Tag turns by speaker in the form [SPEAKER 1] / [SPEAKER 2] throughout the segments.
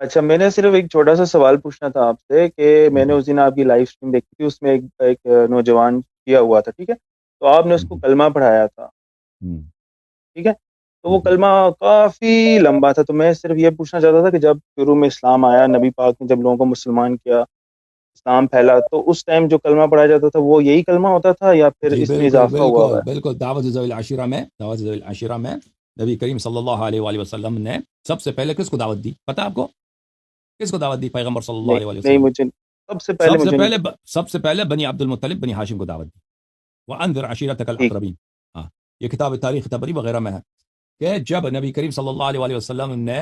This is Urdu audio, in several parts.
[SPEAKER 1] اچھا، میں نے صرف ایک چھوٹا سا سوال پوچھنا تھا آپ سے کہ میں نے اس دن آپ کی لائف اسٹریم دیکھی تھی، اس میں ایک نوجوان کیا ہوا تھا، ٹھیک ہے؟ تو آپ نے اس کو کلمہ پڑھایا تھا، ٹھیک ہے؟ تو وہ کلمہ کافی لمبا تھا، تو میں صرف یہ پوچھنا چاہتا تھا کہ جب شروع میں اسلام آیا، نبی پاک نے جب لوگوں کو مسلمان کیا، اسلام پھیلا، تو اس ٹائم جو کلمہ پڑھایا جاتا تھا وہ یہی کلمہ ہوتا تھا یا پھر
[SPEAKER 2] جی
[SPEAKER 1] اس میں
[SPEAKER 2] بالکل
[SPEAKER 1] اضافہ ہوا ہوا
[SPEAKER 2] بالکل
[SPEAKER 1] ہے؟
[SPEAKER 2] بالکل، دعوت ذوی العشرہ میں نبی کریم صلی اللہ علیہ وآلہ وسلم نے سب سے پہلے کس کو دعوت دی پتہ آپ کو؟ کس کو دعوت دی پیغمبر صلی اللہ
[SPEAKER 1] نہیں
[SPEAKER 2] علیہ وآلہ
[SPEAKER 1] نہیں،
[SPEAKER 2] وسلم نے؟
[SPEAKER 1] مجھے سب سے پہلے مجھے نہیں پتا۔
[SPEAKER 2] سب سے پہلے بنی عبد المطلب بنی ہاشم کو دعوت دی، وانذر عشیرتک
[SPEAKER 1] ٹھیک،
[SPEAKER 2] الاقربین۔ ہاں، یہ کتاب تاریخ تبری وغیرہ میں ہے کہ جب نبی کریم صلی اللہ علیہ وآلہ وسلم نے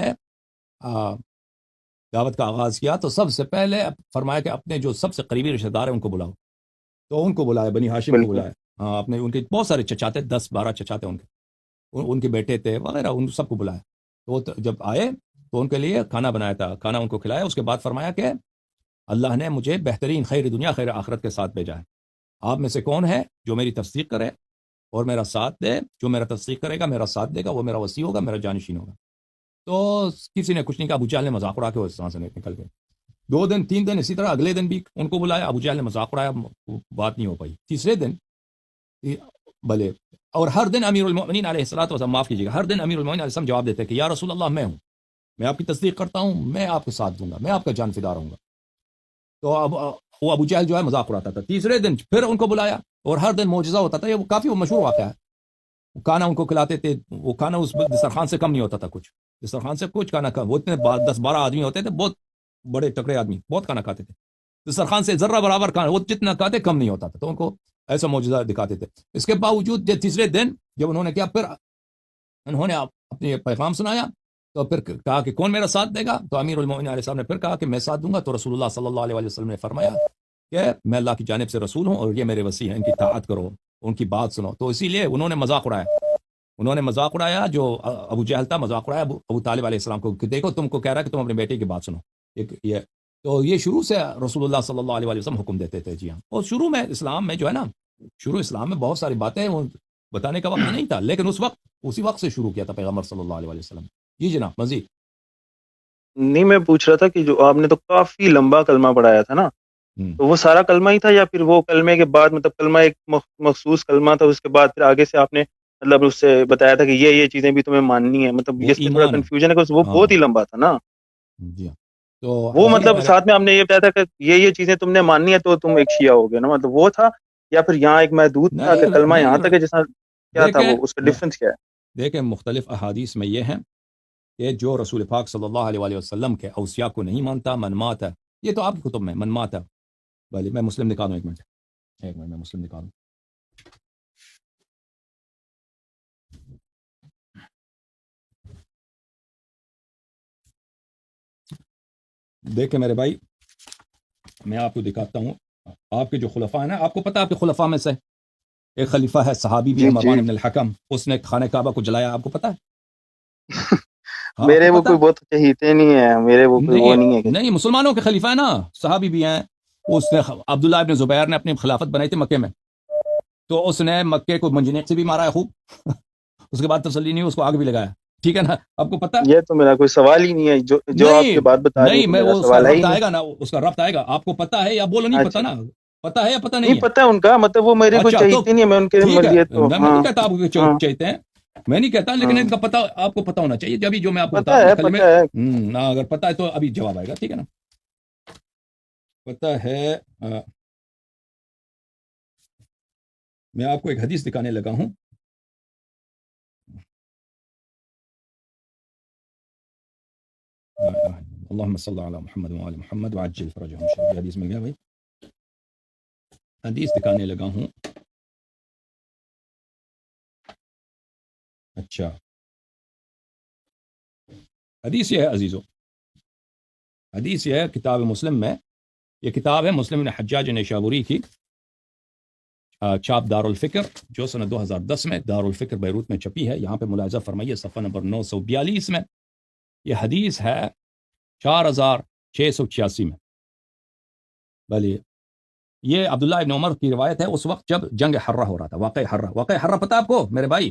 [SPEAKER 2] دعوت کا آغاز کیا تو سب سے پہلے فرمایا کہ اپنے جو سب سے قریبی رشتہ دار ہیں ان کو بلاؤ، تو ان کو بلایا، بنی ہاشم کو
[SPEAKER 1] بالکل
[SPEAKER 2] بلایا۔ ہاں، اپنے ان کے بہت سارے چچاتے، 10-12 چچاتے ان کے، ان کے بیٹے تھے وغیرہ، ان سب کو بلایا۔ تو وہ جب آئے تو ان کے لیے کھانا بنایا تھا، کھانا ان کو کھلایا۔ اس کے بعد فرمایا کہ اللہ نے مجھے بہترین خیر دنیا خیر آخرت کے ساتھ بھیجا ہے، آپ میں سے کون ہے جو میری تصدیق کرے اور میرا ساتھ دے؟ جو میرا تصدیق کرے گا، میرا ساتھ دے گا، وہ میرا وصی ہوگا، میرا جانشین ہوگا۔ تو کسی نے کچھ نہیں کہا، ابو جہل نے مذاق اڑا کے وہ وہاں سے نکل گئے۔ 2 دن 3 دن اسی طرح، اگلے دن بھی ان کو بلایا، ابو جہل نے مذاق اڑایا، بات نہیں ہو پائی۔ تیسرے دن بھلے، اور ہر دن امیر المؤمنین علیہ الصلوۃ والسلام، معاف کیجیے گا، ہر دن امیر المؤمنین علیہ السلام جواب دیتے کہ یا رسول اللہ میں ہوں، میں آپ کی تصدیق کرتا ہوں، میں آپ کے ساتھ دوں گا، میں آپ کا جان فدا رہوں گا۔ تو اب وہ ابو جہل جو ہے مذاق اڑاتا تھا۔ تیسرے دن پھر ان کو بلایا اور ہر دن معجزہ ہوتا تھا، یہ کافی مشہور واقعہ ہے۔ کھانا ان کو کھلاتے تھے، وہ کھانا اس دسترخوان سے کم نہیں ہوتا تھا، کچھ دسترخوان سے کچھ کھانا کم، وہ اتنے 10-12 آدمی ہوتے تھے، بہت بڑے تکڑے آدمی، بہت کھانا کھاتے تھے، دسترخوان سے ذرہ برابر کھانا، وہ جتنا کھاتے کم نہیں ہوتا تھا، تو ان کو ایسا معجزہ دکھاتے تھے۔ اس کے باوجود تیسرے دن جب انہوں نے کیا، پھر انہوں نے اپنے پیغام سنایا، تو پھر کہا کہ کون میرا ساتھ دے گا؟ تو امیر المومنین علیہ السلام نے پھر کہا کہ میں ساتھ دوں گا۔ تو رسول اللہ صلی اللہ علیہ وسلم نے فرمایا کہ میں اللہ کی جانب سے رسول ہوں اور یہ میرے وصی ہیں، ان کی اطاعت کرو، ان کی بات سنو۔ تو اسی لیے انہوں نے مذاق اڑایا، جو ابو جہل تھا، مذاق اڑایا ابو طالب علیہ السلام کو کہ دیکھو تم کو کہہ رہا ہے کہ تم اپنے بیٹے کی بات سنو۔ یہ تو یہ شروع سے رسول اللہ صلی اللہ علیہ وسلم حکم دیتے تھے۔ جی ہاں، اور شروع میں اسلام میں جو ہے نا، شروع اسلام میں بہت ساری باتیں وہ بتانے کا وقت نہیں تھا، لیکن اسی وقت سے شروع کیا تھا پیغمبر صلی اللہ علیہ وسلم۔ جی جناب، مزید
[SPEAKER 1] نہیں، میں پوچھ رہا تھا کہ جو آپ نے تو کافی لمبا کلمہ پڑھایا تھا نا، تو وہ سارا کلمہ ہی تھا یا پھر وہ کلمے کے بعد مطلب کلمہ ایک مخصوص کلمہ تھا، اس کے بعد پھر آگے سے آپ نے مطلب اس سے بتایا تھا کہ یہ چیزیں بھی تمہیں ماننی ہے؟ مطلب
[SPEAKER 2] وہ
[SPEAKER 1] اس میں تھوڑا
[SPEAKER 2] ایمان ہے۔
[SPEAKER 1] کنفیوژن ہے کہ وہ
[SPEAKER 2] ہاں
[SPEAKER 1] بہت ہی لمبا تھا نا۔
[SPEAKER 2] جی ہاں، تو
[SPEAKER 1] وہ
[SPEAKER 2] عزیز
[SPEAKER 1] مطلب
[SPEAKER 2] میرے،
[SPEAKER 1] ساتھ میں ہم نے یہ بتایا تھا کہ یہ چیزیں تم نے ماننی ہے تو تم ایک شیعہ ہو گے نا، مطلب وہ تھا یا پھر یہاں ایک محدود تھا کہ
[SPEAKER 2] نہیں
[SPEAKER 1] کلمہ یہاں
[SPEAKER 2] نہیں،
[SPEAKER 1] تک ہے جیسا کیا تھا؟
[SPEAKER 2] دیکھیں
[SPEAKER 1] وہ اس کا ڈفرنس کیا ہے؟
[SPEAKER 2] دیکھیں مختلف احادیث میں یہ ہیں کہ جو رسول پاک صلی اللہ علیہ وآلہ وسلم کے اوصیاء کو نہیں مانتا، من مات ہے، یہ تو آپ کی کتب میں من مات ہے۔ بھلے میں مسلم نکالوں، ایک منٹ میں مسلم نکالوں۔ دیکھیں میرے بھائی، میں آپ کو دکھاتا ہوں، آپ کے جو خلفاء ہیں نا، آپ کو پتہ ہے آپ کے خلفاء میں سے ایک خلیفہ ہے، صحابی بھی ہے،
[SPEAKER 1] جی جی،
[SPEAKER 2] مروان بن الحکم، اس نے خانہ کعبہ کو جلایا، آپ کو پتہ ہے؟ ہاں آپ کو
[SPEAKER 1] میرے وہ
[SPEAKER 2] پتہ
[SPEAKER 1] کوئی
[SPEAKER 2] ہے؟
[SPEAKER 1] بہت چہیتے نہیں ہیں، میرے وہ کوئی وہ
[SPEAKER 2] نہیں
[SPEAKER 1] نہیں ہے کہ
[SPEAKER 2] نہیں، مسلمانوں کے خلیفہ ہے نا، صحابی بھی ہیں۔ اس نے عبداللہ ابن زبیر نے اپنی خلافت بنائی تھی مکے میں، تو اس نے مکے کو منجنیق سے بھی مارا ہے خوب اس کے بعد تسلی نہیں، اس کو آگ بھی لگایا، ٹھیک ہے نا؟ آپ کو پتہ
[SPEAKER 1] یہ تو میرا کوئی سوال ہی نہیں ہے، جو آپ
[SPEAKER 2] نہیں
[SPEAKER 1] یہ بات بتا رہی ہیں
[SPEAKER 2] نہیں،
[SPEAKER 1] تو
[SPEAKER 2] میں
[SPEAKER 1] میرا
[SPEAKER 2] وہ اس کا
[SPEAKER 1] سوال ہے ہی
[SPEAKER 2] ربط
[SPEAKER 1] نہیں۔
[SPEAKER 2] آئے گا نا، اس کا ربط آئے گا، آپ کو پتہ ہے یا بولو نہیں پتہ
[SPEAKER 1] اچھا،
[SPEAKER 2] نا؟ پتہ ہے یا پتہ
[SPEAKER 1] نہیں
[SPEAKER 2] نہیں ہے؟
[SPEAKER 1] پتہ ہے ان کا مطلب، وہ میرے کوئی
[SPEAKER 2] اچھا تو
[SPEAKER 1] چہیتے نہیں ہے، میں ان کے
[SPEAKER 2] ٹھیک ہے،
[SPEAKER 1] یہ تو
[SPEAKER 2] میں
[SPEAKER 1] ہاں
[SPEAKER 2] نہیں کہتا آپ کو
[SPEAKER 1] ہاں
[SPEAKER 2] چاہتے ہیں، میں نہیں کہتا، لیکن
[SPEAKER 1] ہاں،
[SPEAKER 2] ان کا پتہ آپ کو پتہ ہونا چاہیے، جبھی جو میں آپ کو
[SPEAKER 1] پتہ
[SPEAKER 2] بتا رہا ہوں نا
[SPEAKER 1] ہے
[SPEAKER 2] کلمے،
[SPEAKER 1] پتہ ہے۔
[SPEAKER 2] نا اگر پتہ ہے تو ابھی جواب آئے گا، ٹھیک ہے نا؟ پتہ ہے، میں آپ کو ایک حدیث دکھانے لگا ہوں۔ اللہم صلی علی محمد وعلی محمد وعجل فرجہم، یہ حدیث مل گیا بھائی، حدیث دکھانے لگا ہوں۔ اچھا، حدیث یہ ہے عزیزو، حدیث یہ ہے کتاب مسلم میں، یہ کتاب ہے مسلم بن حجاج نیشابوری کی، چھاپ دارالفکر، جو سنہ 2010 میں دارالفکر بیروت میں چھپی ہے۔ یہاں پہ ملاحظہ فرمائیے صفحہ نمبر 942 میں یہ حدیث ہے 4686 میں۔ بھلے یہ عبداللہ ابن عمر کی روایت ہے، اس وقت جب جنگ حرہ ہو رہا تھا، واقع حرہ پتہ آپ کو میرے بھائی؟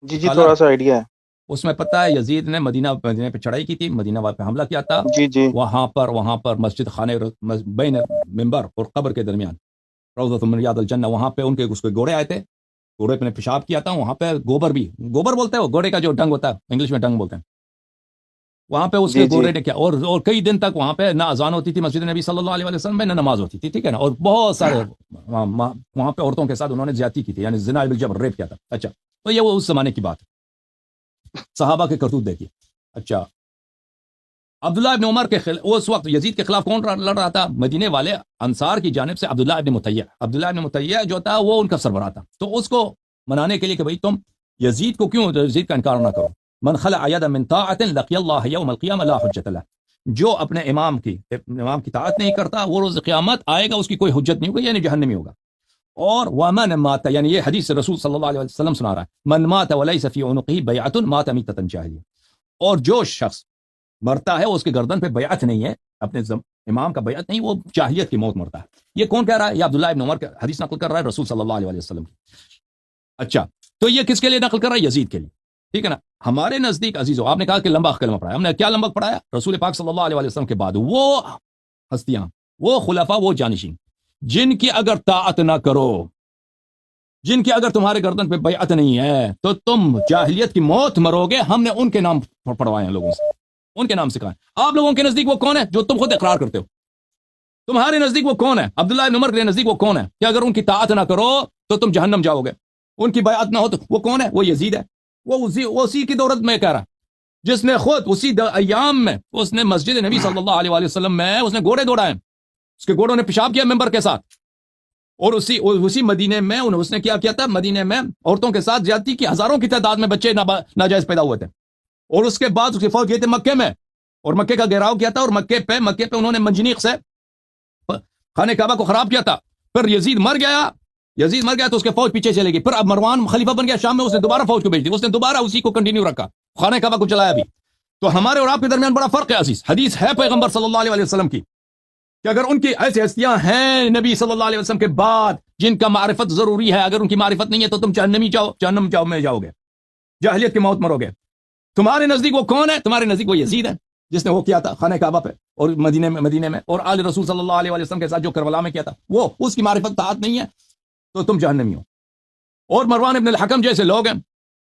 [SPEAKER 1] جی جی،
[SPEAKER 2] اسکالر،
[SPEAKER 1] تھوڑا سا آئیڈیا ہے۔
[SPEAKER 2] اس میں پتہ ہے یزید نے مدینہ پہ چڑھائی کی تھی، مدینہ پہ حملہ کیا تھا.
[SPEAKER 1] جی جی
[SPEAKER 2] وہاں پر مسجد خانے بین ممبر اور قبر کے درمیان روضۃ من ریاض الجنہ، وہاں پہ ان کے اس کے گھوڑے آئے تھے، گھوڑے پہ نے پیشاب کیا تھا. وہاں پہ گوبر بولتے ہیں، وہ گھوڑے کا جو ڈنگ ہوتا ہے، انگلش میں ڈنگ بولتے ہیں. وہاں پہ اس کے
[SPEAKER 1] جی جی
[SPEAKER 2] گھوڑے نے کیا، اور کئی دن تک وہاں پہ نہ اذان ہوتی تھی مسجد نبی صلی اللہ علیہ وسلم میں، نہ نماز ہوتی تھی. ٹھیک ہے نا. اور بہت سارے وہاں پہ عورتوں کے ساتھ انہوں نے زیادتی کی تھی، یعنی زنا بالجبر، ریپ کیا تھا. اچھا، تو یہ وہ اس زمانے کی بات ہے. صحابہ کے کرتوت دیکھیے. اچھا، عبداللہ ابن عمر کے اس وقت یزید کے خلاف کون لڑ رہا تھا؟ مدینے والے انصار کی جانب سے عبداللہ ابن مطیع جو تھا وہ ان کا سربراہ تھا. تو اس کو منانے کے لیے کہ بھئی تم یزید کو کیوں، یزید کا انکار نہ کرو. من خلع یدا من طاعت لقی اللہ یوم القیامہ لا حجت له، جو اپنے امام کی طاعت نہیں کرتا وہ روز قیامت آئے گا، اس کی کوئی حجت نہیں ہوگی، یعنی جہنمی ہوگا. اور ومن مات، یعنی یہ حدیث رسول صلی اللہ علیہ وسلم سنا رہا ہے، من مات وليس في عنقه بیعۃ مات میتۃ جاہلیہ، اور جو شخص مرتا ہے اس کے گردن پہ بیعت نہیں ہے، اپنے امام کا بیعت نہیں، وہ جاہلیت کی موت مرتا ہے. یہ کون کہہ رہا ہے؟ یہ عبداللہ ابن عمر کا حدیث نقل کر رہا ہے رسول صلی اللہ علیہ وسلم کی. اچھا، تو یہ کس کے لیے نقل کر رہا ہے؟ یزید کے لیے. ٹھیک ہے نا. ہمارے نزدیک عزیزو، آپ نے کہا کہ لمبا کلمہ پڑھایا، ہم نے کیا لمبا پڑھایا؟ رسول پاک صلی اللہ علیہ وسلم کے بعد وہ ہستیاں، وہ خلفاء، وہ جانشین جن کی اگر طاعت نہ کرو، جن کی اگر تمہارے گردن پہ بیعت نہیں ہے تو تم جاہلیت کی موت مرو گے. ہم نے ان کے نام پڑھوائے ہیں لوگوں سے، ان کے نام سکھائے. آپ لوگوں کے نزدیک وہ کون ہے جو تم خود اقرار کرتے ہو؟ تمہارے نزدیک وہ کون ہے؟ عبداللہ ابن عمر کے نزدیک وہ کون ہے کہ اگر ان کی طاعت نہ کرو تو تم جہنم جاؤ گے، ان کی بیعت نہ ہو تو وہ کون ہے؟ وہ یزید ہے. وہ اسی کی دولت میں کہہ رہا، جس نے خود اسی ایام میں اس نے مسجد نبی صلی اللہ علیہ وسلم میں اس نے گھوڑے دوڑائے، اس کے گھوڑوں نے پیشاب کیا ممبر کے ساتھ. اور اسی مدینے میں اس نے کیا تھا؟ مدینے میں عورتوں کے ساتھ زیادتی کی، ہزاروں کی تعداد میں بچے ناجائز پیدا ہوئے تھے. اور اس کے بعد اس کی فوج گئے تھے مکے میں، اور مکے کا گھیراؤ کیا تھا، اور مکے پہ انہوں نے منجنیق سے خانہ کعبہ کو خراب کیا تھا. پھر یزید مر گیا تو اس کے فوج پیچھے چلے گی. پھر اب مروان خلیفہ بن گیا شام میں، اس نے دوبارہ فوج کو بھیج دی، اس نے دوبارہ اسی کو کنٹینیو رکھا، خانہ کعبہ کو چلایا بھی. تو ہمارے اور آپ کے درمیان بڑا فرق ہے عزیز. حدیث ہے پیغمبر صلی اللہ علیہ وسلم کی کہ اگر ان کی ایسی ہستیاں ہیں نبی صلی اللہ علیہ وسلم کے بعد جن کا معرفت ضروری ہے، اگر ان کی معرفت نہیں ہے تو تم جہنم میں جاؤ گے، جاہلیت کی موت مرو گے. تمہارے نزدیک وہ کون ہے؟ تمہارے نزدیک وہ یزید ہے جس نے وہ کیا تھا خانہ کعبہ پہ اور مدینے میں، اور آل رسول صلی اللہ علیہ وسلم کے ساتھ جو کربلا میں کیا تھا، وہ اس کی معرفت طاعت نہیں ہے تو تم جہنمی ہو. اور مروان ابن الحکم جیسے لوگ ہیں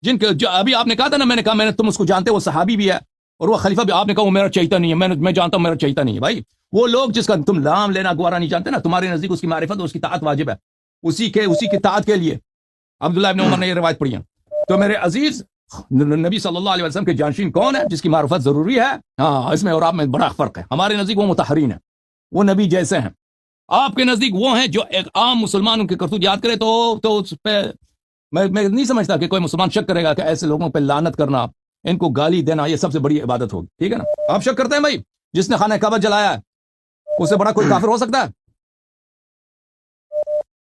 [SPEAKER 2] جن کے ابھی آپ نے کہا تھا نا، میں نے کہا تم اس کو جانتے، وہ صحابی بھی ہے اور وہ خلیفہ بھی. آپ نے کہا وہ میرا چہیتا نہیں ہے، میں جانتا ہوں میرا چہیتا نہیں ہے. بھائی وہ لوگ جس کا تم نام لینا گوارا نہیں جانتے نا، تمہارے نزدیک اس کی معرفت اور اس کی طاعت واجب ہے. اسی کی طاعت کے لیے عبداللہ ابن عمر نے یہ روایت پڑھی ہے. تو میرے عزیز، نبی صلی اللہ علیہ وسلم کے جانشین کون ہے جس کی معرفت ضروری ہے؟ ہاں، اس میں اور آپ میں بڑا فرق ہے. ہمارے نزدیک وہ مطہرین ہیں، وہ نبی جیسے ہیں. آپ کے نزدیک وہ ہیں جو ایک عام مسلمان ان کے کرتوت یاد کرے تو اس پہ میں نہیں سمجھتا کہ کوئی مسلمان شک کرے گا کہ ایسے لوگوں پہ لعنت کرنا، ان کو گالی دینا، یہ سب سے بڑی عبادت ہوگی. ٹھیک ہے نا. آپ شک کرتے ہیں بھائی جس نے خانہ کعبہ جلایا ہے اس سے بڑا کوئی کافر ہو سکتا ہے؟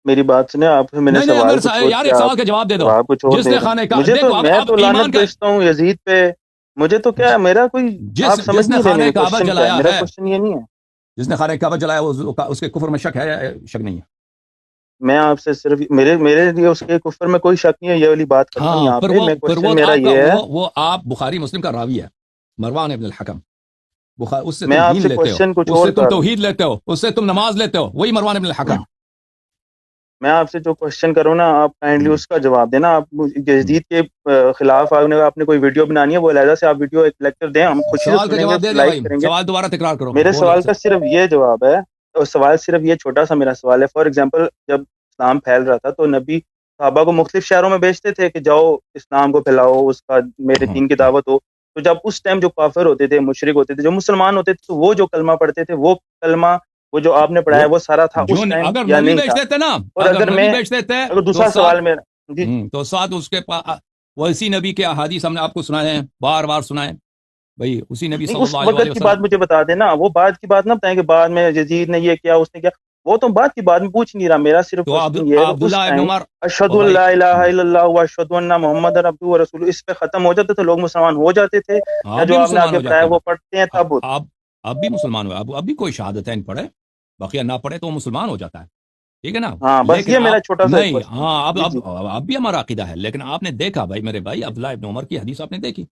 [SPEAKER 1] میری بات سنیں آپ. میں نے
[SPEAKER 2] یار ایک سوال کا جواب دے دو. جس نے خانہ کعبہ،
[SPEAKER 1] میں تو لعنت بھیجتا ہوں یزید پہ، مجھے تو کیا، میرا کوئی
[SPEAKER 2] جس نے خانہ کعبہ جلایا ہے،
[SPEAKER 1] میرا کوشچن یہ نہیں ہے.
[SPEAKER 2] جس نے خانہ کعبہ جلایا اس کے کفر میں شک ہے یا شک نہیں ہے؟
[SPEAKER 1] میں آپ سے صرف میرے لیے اس کے کفر میں کوئی شک نہیں ہے، یہ والی بات کرتا ہوں یہاں پہ. میں کوشچن میرا یہ ہے،
[SPEAKER 2] وہ آپ بخاری مسلم کا راوی ہے مروان ابن الحکم. اس سے
[SPEAKER 1] میں آپ سے کوشچن کچھ اور،
[SPEAKER 2] اس سے تم توحید لیتے ہو، اس سے تم نماز لیتے ہو، وہی مروان ابن الحکم.
[SPEAKER 1] میں آپ سے جو کوشچن کروں نا، آپ کائنڈلی اس کا جواب دینا. آپ یزید کے خلاف آپ نے کوئی ویڈیو بنانی ہے، وہ علیحدہ سے آپ ویڈیو ایک لیکچر دیں، ہم خوشی سے سنیں گے، لائک کریں گے.
[SPEAKER 2] سوال دوبارہ تکرار کرو.
[SPEAKER 1] میرے سوال کا صرف یہ جواب ہے، اور سوال صرف یہ چھوٹا سا میرا سوال ہے. فار ایگزامپل، جب اسلام پھیل رہا تھا تو نبی صحابہ کو مختلف شہروں میں بھیجتے تھے کہ جاؤ اسلام کو پھیلاؤ، اس کا میرے دین کی دعوت ہو. تو جب اس ٹائم جو کافر ہوتے تھے، مشرک ہوتے تھے، جو مسلمان ہوتے تھے، تو وہ جو کلمہ پڑھتے تھے، وہ کلمہ وہ جو آپ نے پڑھایا وہ سارا تھا اس ٹائم یا نہیں تھا؟ اور اگر میں دوسرا سوال میرا
[SPEAKER 2] تو ساتھ اس کے وہ اسی نبی کے احادیث ہم نے آپ کو سنائے ہیں، بار بار سنائے بھائی. اسی نبی صلی اللہ علیہ وسلم
[SPEAKER 1] وقت کی بات مجھے بتا دینا، وہ بعد کی بات نہ بتائیں کہ بعد میں یزید نے یہ کیا، اس نے کیا، وہ تو بات کی بات میں پوچھ نہیں رہا. میرا صرف اشہد ان لا الہ الا اللہ واشہد ان محمد عبدہ ورسولہ، اس پہ ختم ہو جاتے تھے، لوگ مسلمان ہو جاتے تھے. جو آپ نے آگے بتایا وہ پڑھتے ہیں تب
[SPEAKER 2] اب بھی مسلمان ہوئے. اب بھی کوئی شہادتین پڑھے، بقیہ نہ پڑھے تو وہ مسلمان ہو جاتا ہے. ٹھیک ہے نا.
[SPEAKER 1] ہاں بس
[SPEAKER 2] لیکن
[SPEAKER 1] یہ میرا
[SPEAKER 2] آپ
[SPEAKER 1] چھوٹا سا ایک
[SPEAKER 2] نہیں،
[SPEAKER 1] question
[SPEAKER 2] ہاں
[SPEAKER 1] ہے. جی
[SPEAKER 2] اب بھی ہمارا عقیدہ ہے، لیکن آپ نے دیکھا بھائی میرے بھائی عبداللہ ابن عمر کی حدیث آپ نے دیکھی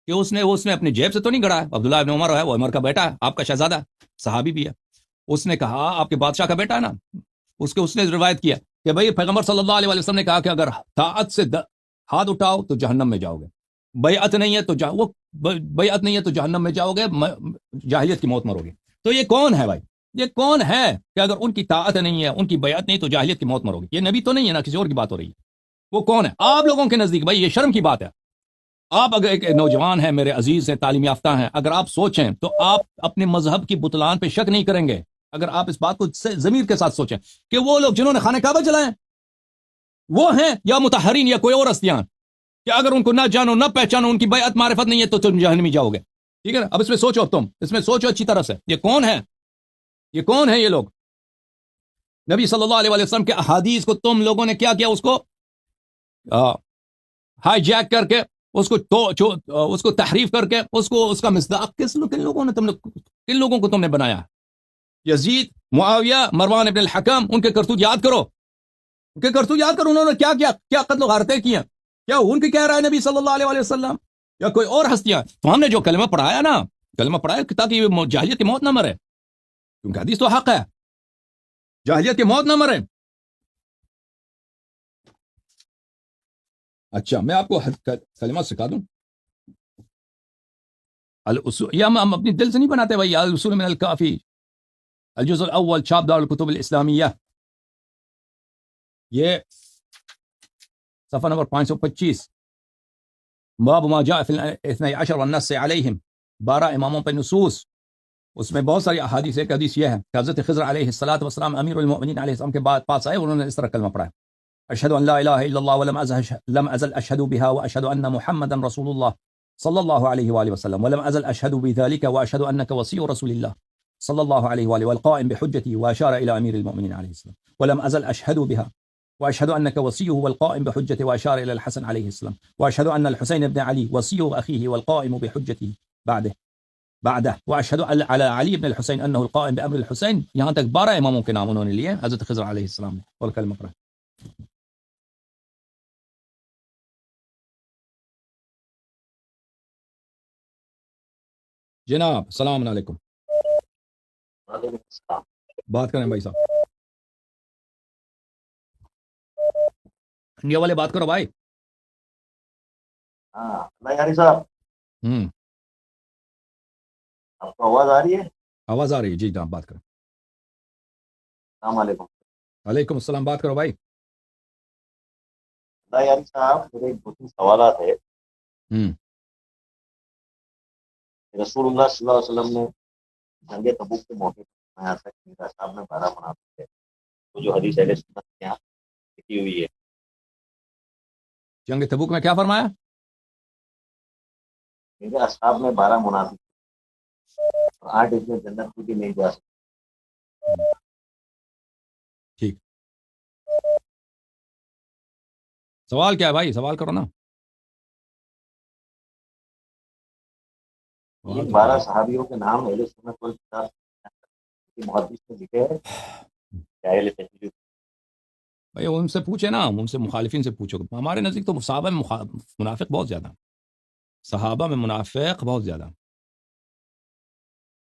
[SPEAKER 2] کہ اس نے اپنی جیب سے تو نہیں گڑا ہے. عبداللہ ابن عمر ہے، وہ عمر کا بیٹا ہے، آپ کا شہزادہ ہے، صحابی بھی ہے. اس نے کہا آپ کے بادشاہ کا بیٹا ہے نا، اس نے روایت کیا کہ بھائی پیغمبر صلی اللہ علیہ وسلم نے کہا کہ اگر طاعت سے ہاتھ اٹھاؤ تو جہنم میں جاؤ گے، بیعت نہیں ہے تو وہ بیعت نہیں ہے تو جہنم میں جاؤ گے، جاہلیت کی موت مرو گے. تو یہ کون ہے بھائی؟ یہ کون ہے کہ اگر ان کی طاعت نہیں ہے، ان کی بیعت نہیں تو جاہلیت کی موت مرو گے؟ یہ نبی تو نہیں ہے نا، کسی اور کی بات ہو رہی ہے. وہ کون ہے آپ لوگوں کے نزدیک؟ بھائی یہ شرم کی بات ہے. آپ اگر ایک نوجوان ہیں، میرے عزیز ہیں، تعلیم یافتہ ہیں، اگر آپ سوچیں تو آپ اپنے مذہب کی بطلان پہ شک نہیں کریں گے اگر آپ اس بات کو ضمیر کے ساتھ سوچیں کہ وہ لوگ جنہوں نے خانہ کعبہ جلائے وہ ہیں یا مطہرین یا کوئی اور ہستیاں کہ اگر ان کو نہ جانو نہ پہچانو، ان کی بیعت معرفت نہیں ہے تو تم جہنمی جاؤ گے. ٹھیک ہے نا؟ اب اس میں سوچو، تم اس میں سوچو اچھی طرح سے، یہ کون ہے؟ یہ کون ہے یہ لوگ؟ نبی صلی اللہ علیہ وسلم کے احادیث کو تم لوگوں نے کیا کیا؟ اس کو ہائی جیک کر کے، اس کو تحریف کر کے، اس کا مصداق کن لوگوں کو تم نے بنایا؟ یزید، معاویہ، مروان ابن الحکم، ان کے کرتوت یاد کرو، انہوں نے کیا قتل و غارتیں کی ہیں؟ کیا ان کی کہہ رہا ہے نبی صلی اللہ علیہ وسلم یا کوئی اور ہستیاں؟ تو ہم نے جو کلمہ پڑھایا نا، کلمہ پڑھایا تاکہ جاہلیت کی موت نہ مرے، کیونکہ حدیث تو حق ہے، جاہلیت کی موت نہ مرے. اچھا میں آپ کو کلمات سکھا دوں. یا ہم اپنی دل سے نہیں بناتے بھائی. الاصول من الکافی الجزء الاول چھاپ دار الکتب الاسلامیہ، یہ صفحہ نمبر 525، باب ما جاء فی الاثنی عشر والنص علیہم، 12 اماموں پہ نصوص. اس میں بہت ساری احادیث. ایک حدیث یہ ہے کہ حضرت خضر علیہ الصلوۃ والسلام امیر المؤمنین علیہ السلام کے بعد پاس آئے، انہوں نے اس طرح کلمہ پڑھا: اشهد ان لا اله الا الله لم ازل اشهد بها واشهد ان محمدا رسول الله صلى الله عليه واله وسلم ولم ازل اشهد بذلك واشهد انك وصي رسول الله صلى الله عليه واله والقائم بحجته، واشار الى امير المؤمنين عليه السلام: ولم ازل اشهد بها واشهد انك وصيه والقائم بحجته، واشار الى الحسن عليه السلام: واشهد ان الحسين بن علي وصيه واخيه والقائم بحجته بعده واشهد على علي بن الحسين انه القائم بامر الحسين. یہاں تک 12 اماموں کے نام انہوں نے لیے حضرت خضر علیہ السلام نے، اور کلمہ پڑھا. جناب السلام علیکم.
[SPEAKER 3] وعلیکم السلام.
[SPEAKER 2] بات کریں بھائی صاحب، انڈیا والے بات کرو بھائی.
[SPEAKER 3] ہاں اللہ یاری صاحب، آپ کو آواز آ رہی ہے؟
[SPEAKER 2] آواز آ رہی ہے جی جناب، بات کریں.
[SPEAKER 3] السلام علیکم.
[SPEAKER 2] وعلیکم السلام، بات کرو بھائی.
[SPEAKER 3] اللہ یاری صاحب، میرے ایک 2-3 سوالات ہے. رسول اللہ صلی اللہ علیہ وسلم نے جنگ تبوک کے موقع پر فرمایا تھا کہ میرا اصحاب میں 12 منافق ہے، تو جو حدیث اہل سنت کے یہاں لکھی ہوئی ہے.
[SPEAKER 2] جنگ تبوک میں کیا فرمایا؟
[SPEAKER 3] میرے اصحاب میں 12 منافق اور 8 اس میں جنت کی بھی نہیں جا سکتے.
[SPEAKER 2] ٹھیک، سوال کیا ہے بھائی؟ سوال کرو نا.
[SPEAKER 3] یہ 12 صحابیوں کے نام اہل سنت والکتاب کی محدث نے لکھے ہیں. اہل تشریف
[SPEAKER 2] بھائی ان سے پوچھے نا، ان سے مخالفین سے پوچھو. ہمارے نزدیک تو صحابہ میں منافق بہت زیادہ، صحابہ میں منافق بہت زیادہ.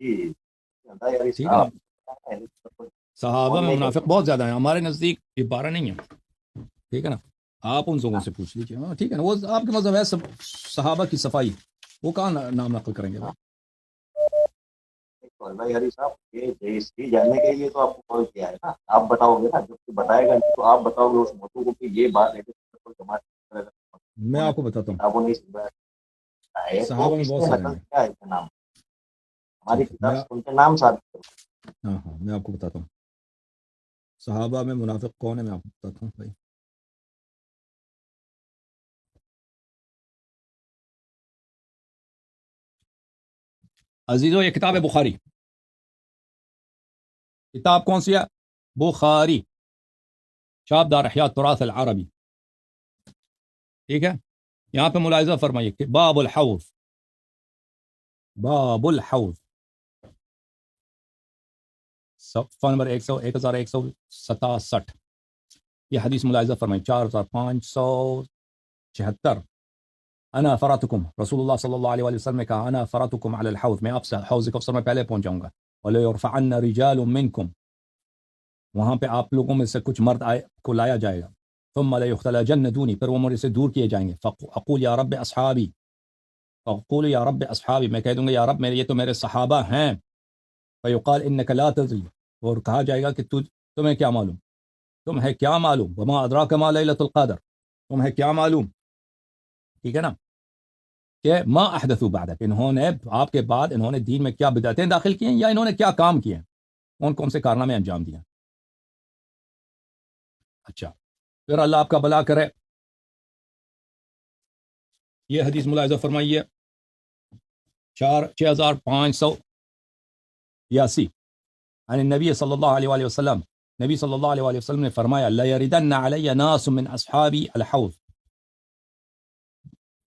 [SPEAKER 2] ٹھیک ہے نا، صحابہ میں منافق بہت زیادہ ہیں. ہمارے نزدیک یہ 12 نہیں ہے. ٹھیک ہے نا، آپ ان لوگوں سے پوچھ لیجیے. ہاں ٹھیک ہے نا، وہ آپ کے مذہب ہے سب صحابہ کی صفائی، وہ کہاں نام نقل کریں گے؟
[SPEAKER 3] اللہ یاری صاحب، یہ جاننے کے لیے تو آپ کو کال کیا ہے نا. آپ بتاؤ گے نا، جب بتائے گا تو آپ بتاؤ گے اس موضوع کو کہ یہ بات ہے.
[SPEAKER 2] میں آپ کو بتاتا ہوں،
[SPEAKER 3] کتابوں نے
[SPEAKER 2] صحابہ میں بہت سارے ہیں.
[SPEAKER 3] کیا ہے اس کا نام؟ ہماری کتاب سے ان کے نام ثابت کرو.
[SPEAKER 2] ہاں میں آپ کو بتاتا ہوں صحابہ میں منافق کون ہے، میں آپ کو بتاتا ہوں بھائی. عزیزو، یہ کتاب ہے بخاری. کتاب کون سی ہے؟ بخاری، چھاپ دار احیاء التراث العربی. ٹھیک ہے، یہاں پہ ملاحظہ فرمائیے کہ باب الحوض، باب الحوض صفحہ نمبر 1167 یہ حدیث ملاحظہ فرمائیں 4576 انا فراتکم رسول اللہ صلی اللہ علیہ وسلم نے کہا انا فراتکم علی الحوض میں آپ سے حوض کوثر میں پہلے پہنچ جاؤں گا وَلَيُرْفَعَنَّ رِجَالٌ مِّنْكُمْ وہاں پہ آپ لوگوں میں سے کچھ مرد کو لایا جائے گا ثم لَيُخْتَلَجَنَّ دُونِي پھر وہ مجھ سے دور کیے جائیں گے فَأَقُولُ يَا رَبِّ أَصْحَابِي فَأَقُولُ يَا رَبِّ أَصْحَابِي میں کہہ دوں گا یا رب یہ تو میرے صحابہ ہیں فَيُقَالْ إِنَّكَ لَا تَدْرِي اور کہا جائے گا کہ تمہیں کیا معلوم تمہیں کیا معلوم وَمَا أَدْرَاكَ مَا لَيْلَةُ الْقَدْرِ تمہیں کیا معلوم ٹھیک ہے نا کہ ما احدثوا بعدک انہوں نے آپ کے بعد انہوں نے دین میں کیا بدعتیں داخل کی ہیں یا انہوں نے کیا کام کیے ہیں کون کون سے کارنامے انجام دیے اچھا پھر اللہ آپ کا بھلا کرے یہ حدیث ملاحظہ فرمائیے 6583 عن النبی صلی اللہ علیہ وآلہ وسلم نبی صلی اللہ علیہ وآلہ وسلم نے فرمایا لَيَرِدَنَّ عَلَيَّ نَاسٌ مِّنْ أَصْحَابِ الْحَوْضِ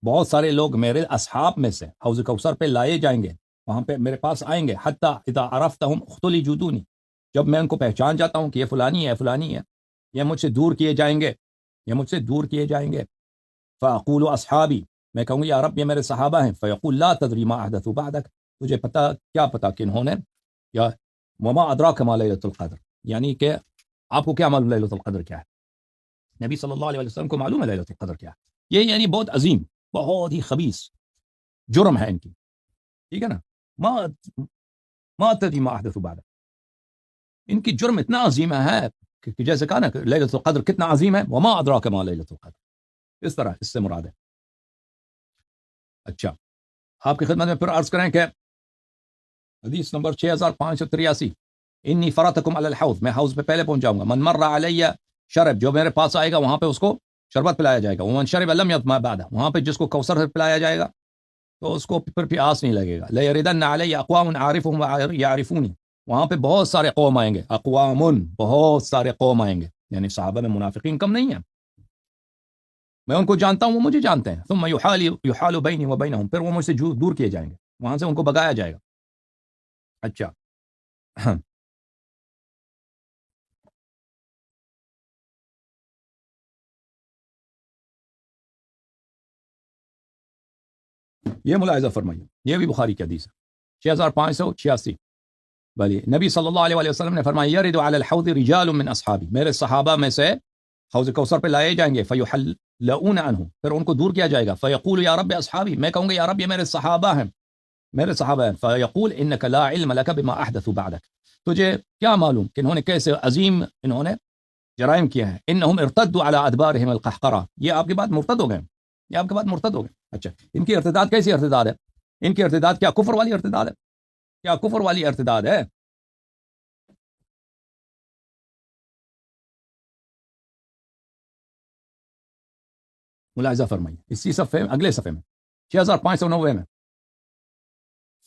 [SPEAKER 2] بہت سارے لوگ میرے اصحاب میں سے حوض کوثر پہ لائے جائیں گے وہاں پہ میرے پاس آئیں گے حتی اذا عرفتہم اختلجوا دونی جب میں ان کو پہچان جاتا ہوں کہ یہ فلانی ہے فلانی ہے یہ مجھ سے دور کیے جائیں گے فاقول اصحابی میں کہوں گی یا رب یہ میرے صحابہ ہیں فیقول لا تدری ما احدثوا بعدک تجھے کیا پتا کہ انہوں نے یا وما ادراک ما لیلۃ القدر یعنی کہ آپ کو کیا معلوم لیلۃ القدر کیا ہے نبی صلی اللہ علیہ وسلم کو معلوم ہے لیلۃ القدر کیا ہے یہ یعنی بہت عظیم بہت ہی خبیث جرم ہے ان کی ٹھیک ہے نا ما تدری ما احدثوا بعدک ان کی جرم اتنا عظیم ہے کہ جیسے کہا نا کہ لیلۃ القدر کتنا عظیم ہے وما ادراک ما لیلۃ القدر اس طرح اس سے مراد ہے اچھا آپ کی خدمت میں پھر عرض کریں کہ حدیث نمبر 6583 انی فراتکم علی الحوض میں حوض پہ پہلے پہنچ جاؤں گا من مر علی شرب جو میرے پاس آئے گا وہاں پہ اس کو شربت پلایا جائے گا ومن شرب لم یظمأ بعد وہاں پہ جس کو کوثر پلایا جائے گا تو اس کو پھر پیاس نہیں لگے گا لیردن علی اقوام عارفهم یعرفونی وہاں پہ بہت سارے قوم آئیں گے اقوام بہت سارے قوم آئیں گے یعنی صحابہ میں منافقین کم نہیں ہیں میں ان کو جانتا ہوں وہ مجھے جانتے ہیں ثم یحال بینی و بینہم پھر وہ مجھ سے دور کیے جائیں گے وہاں سے ان کو بگایا جائے گا اچھا یہ ملاحظہ فرمائیے یہ بھی بخاری کی حدیث ہے 6586 بلی نبی صلی اللہ علیہ وسلم نے فرمایا یرد علی الحوض رجال من اصحابی میرے صحابہ میں سے حوض کوثر پہ لائے جائیں گے فیحلؤون عنہ پھر ان کو دور کیا جائے گا فیقول یا رب اصحابی میں کہوں گا یا رب یہ میرے صحابہ ہیں فیقول انک لا علم لک بما احدثوا بعدک تجھے کیا معلوم کہ انہوں نے کیسے عظیم انہوں نے جرائم کیا ہے انہم ارتدوا علی ادبارہم القہقرہ یہ آپ کے بعد مرتد ہو گئے اچھا ان کی ارتداد کیسی ارتداد ہے ان کی ارتداد کیا کفر والی ارتداد ہے ملاحظہ فرمائیے اسی صفحے میں اگلے صفحے میں 6590 میں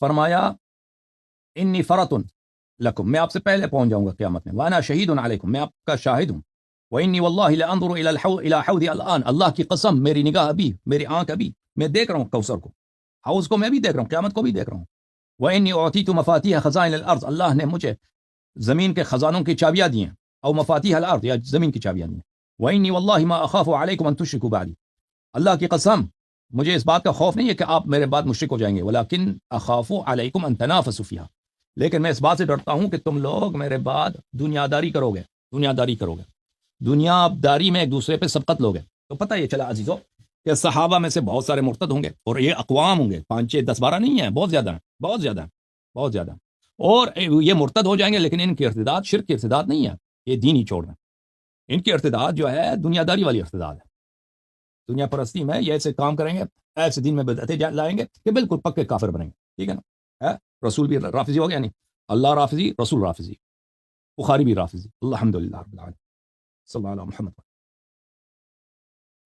[SPEAKER 2] فرمایا انی فرط لکم میں آپ سے پہلے پہنچ جاؤں گا قیامت میں وانا شہید علیکم میں آپ کا شاہد ہوں وانی واللہ لانظر الى حوض الان اللہ کی قسم میری نگاہ ابھی میری آنکھ ابھی میں دیکھ رہا ہوں کوثر کو حوض کو میں بھی دیکھ رہا ہوں قیامت کو بھی دیکھ رہا ہوں وانی اعطیت مفاتیح خزائن الارض اللہ نے مجھے زمین کے خزانوں کی چابیاں دی ہیں او مفاتیح الارض یا زمین کی چابیاں دی ہیں وانی واللہ ما اخاف علیکم ان تشرکوا بعدی اللہ کی قسم مجھے اس بات کا خوف نہیں ہے کہ آپ میرے بعد مشرک ہو جائیں گے ولیکن اخاف علیکم ان تنافسوا فیہا لیکن میں اس بات سے ڈرتا ہوں کہ تم لوگ میرے بعد دنیا داری کرو گے دنیا داری میں ایک دوسرے پہ سبقت لوگے تو پتہ یہ چلا عزیزو کہ صحابہ میں سے بہت سارے مرتد ہوں گے اور یہ اقوام ہوں گے 5 6 10 12 نہیں ہیں بہت زیادہ اور یہ مرتد ہو جائیں گے لیکن ان کی ارتداد شرک کی ارتداد نہیں ہے یہ دین ہی چھوڑ رہے ہیں ان کی ارتداد جو ہے دنیا داری والی ارتداد ہے دنیا پرستی میں یہ ایسے کام کریں گے ایسے دین میں بدعتیں لائیں گے کہ بالکل پکے کافر بنیں گے ٹھیک ہے نا رسول بھی رافضی ہو گیا نہیں اللہ رافضی رسول رافضی بخاری بھی رافضی الحمدللہ رب العالمین صلی اللہ علیہ محمد